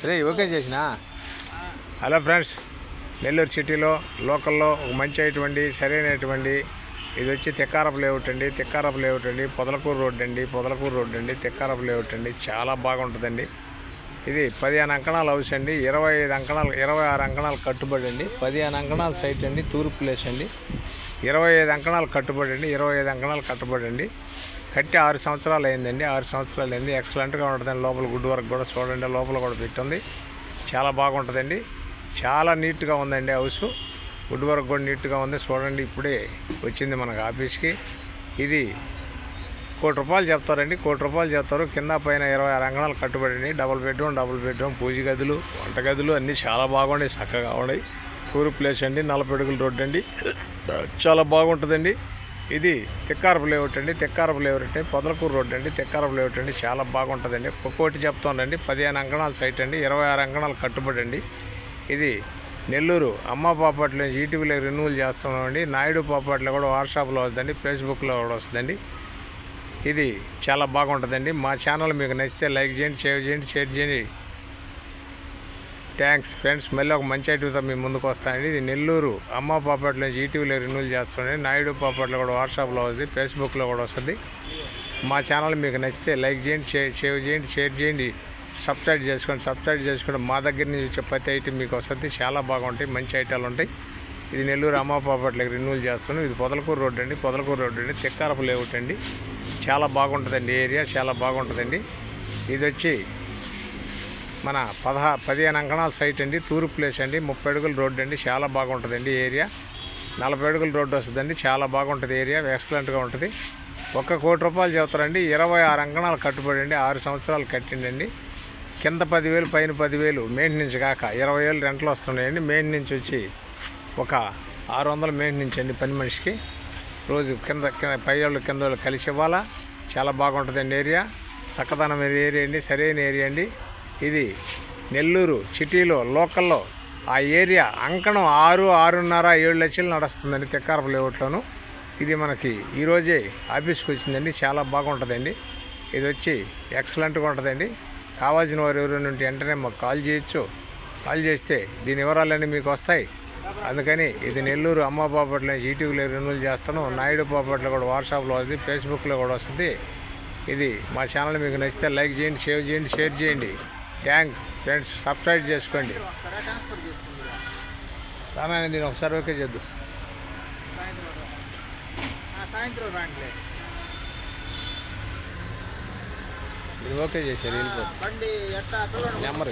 రే okay చేసినా. Hello friends, Nellore సిటీలో లోకల్లో ఒక మంచి అయినటువంటి సరైనటువంటి ఇది వచ్చి తెక్కారపు లేఅవుట్ అండి. తెక్కారపు లేఅవుట్ అండి, పొదలకూరు రోడ్ అండి. పొదలకూరు రోడ్ అండి, తెక్కారపు లేఅవుట్ అండి. చాలా బాగుంటుందండి. ఇది 15 అంకణాల హౌస్ అండి. 25 అంకణాలు 26 అంకణాలు కట్టుబడి అండి. 15 అంకణాల సైట్ అండి. తూర్పు ప్లేస్ అండి. 25 అంకణాలు కట్టుబడి అండి. 25 అంకణాలు కట్టుబడి అండి. కట్టి 6 సంవత్సరాలు అయిందండి. 6 సంవత్సరాలు అయింది. ఎక్సలెంట్గా ఉంటుందండి. లోపల గుడ్ వర్క్ కూడా చూడండి. లోపల కూడా పెట్టింది. చాలా బాగుంటుందండి. చాలా నీట్గా ఉందండి హౌస్. వుడ్ వర్క్ కూడా నీట్గా ఉంది. చూడండి, ఇప్పుడే వచ్చింది మనకు ఆఫీస్కి. ఇది ₹1 కోటి చెప్తారండి. ₹1 కోటి చెప్తారు. కింద పైన 26 అంకణాలు కట్టుబడి డబుల్ బెడ్రూమ్, పూజ గదులు, వంట గదులు అన్నీ చాలా బాగున్నాయి. చక్కగా ఉన్నాయి. తూర్పు ప్లేస్ అండి. 40 అడుగుల రోడ్డు అండి. చాలా బాగుంటుందండి. ఇది తెక్కారపు లేఅవుట్ అండి. తెక్కారపు లేఅవుట్ అంటే పొదలకూరు రోడ్డు అండి. తెక్కారపు లేఅవుట్ అండి. చాలా బాగుంటుందండి. ఒక్కోటి చెప్తానండి. 15 అంకణాల సైట్ అండి. 26 అంకణాలు కట్టుబడి అండి. ఇది నెల్లూరు అమ్మ ప్రాపర్టీలో ఈటీవీలో రెన్యూవల్ చేస్తున్నామండి. నాయుడు ప్రాపర్టీలో కూడా వాట్సాప్లో వస్తుందండి. ఫేస్బుక్లో కూడా వస్తుందండి. ఇది చాలా బాగుంటుందండి. మా ఛానల్ మీకు నచ్చితే లైక్ చేయండి, షేర్ చేయండి. Thanks friends. మళ్ళీ ఒక మంచి ఐటమ్తో మీ ముందుకు వస్తానండి. ఇది నెల్లూరు అమ్మ ప్రాపర్టీలో ఈటీవీలో రెన్యూవల్ చేస్తున్నాండి. నాయుడు ప్రాపర్టీలో కూడా వాట్సాప్లో వస్తుంది, ఫేస్బుక్లో కూడా వస్తుంది. మా ఛానల్ మీకు నచ్చితే లైక్ చేయండి, షేర్ చేయండి. సబ్స్క్రైబ్ చేసుకోండి. మా దగ్గర నుంచి వచ్చే ప్రతి ఐటమ్ మీకు వస్తుంది. చాలా బాగుంటాయి. మంచి ఐటాలు ఉంటాయి. ఇది నెల్లూరు అమ్మ ప్రాపర్టీలకు రెన్యూవల్ చేస్తున్నాం. ఇది పొదలకూరు రోడ్డు అండి. తెక్కారపు లేఅవుట్ అండి. చాలా బాగుంటుందండి. ఏరియా చాలా బాగుంటుందండి. ఇది వచ్చి మన 15 అంకణాల సైట్ అండి. తూర్పు ప్లేస్ అండి. 30 అడుగుల రోడ్డు అండి. చాలా బాగుంటుందండి ఏరియా. 40 అడుగుల రోడ్డు వస్తుందండి. చాలా బాగుంటుంది ఏరియా. ఎక్సలెంట్గా ఉంటుంది. ₹1 కోటి చెబుతారండి. 26 అంకణాలు కట్టుబడి అండి. 6 సంవత్సరాలు కట్టిండండి. కింద 10,000 పైన 10,000 మెయింటెనెన్స్ కాక 20,000 రెంట్లు వస్తున్నాయండి. మెయింటెనెన్స్ వచ్చి ఒక 600 మెయింటెనెన్స్ అండి పని మనిషికి. రోజు కింద పై వాళ్ళు కింద వాళ్ళు కలిసి ఇవ్వాలా. చాలా బాగుంటుందండి ఏరియా. చక్కదనం ఏరియా అండి. సరైన ఏరియా అండి. ఇది నెల్లూరు సిటీలో లోకల్లో ఆ ఏరియా అంకణం 6, 6.5, 7 లక్షలు నడుస్తుందండి తెక్కారపు లేఅవుట్లోను. ఇది మనకి ఈరోజే ఆఫీస్కి వచ్చిందండి. చాలా బాగుంటుందండి. ఇది వచ్చి ఎక్సలెంట్గా ఉంటుందండి. కావాల్సిన వారు ఎవరైనా ఉంటే వెంటనే మాకు కాల్ చేయొచ్చు. కాల్ చేస్తే దీని వివరాలన్నీ మీకు వస్తాయి. అందుకని ఇది నెల్లూరు అమ్మ ప్రాపర్టీలో ఈటీవీలో రెన్యూవల్ చేస్తాను. నాయుడు ప్రాపర్టీలో కూడా వాట్సాప్లో వస్తుంది, ఫేస్బుక్లో కూడా వస్తుంది. ఇది మా ఛానల్ మీకు నచ్చితే లైక్ చేయండి, షేర్ చేయండి. Thanks friends. సబ్స్క్రైబ్ చేసుకోండి. రానా దీన్ని ఒకసారి ఓకే చేద్దాం. ఇది ఓకే చేశారు. వెళ్ళిపోతుంది నెంబర్.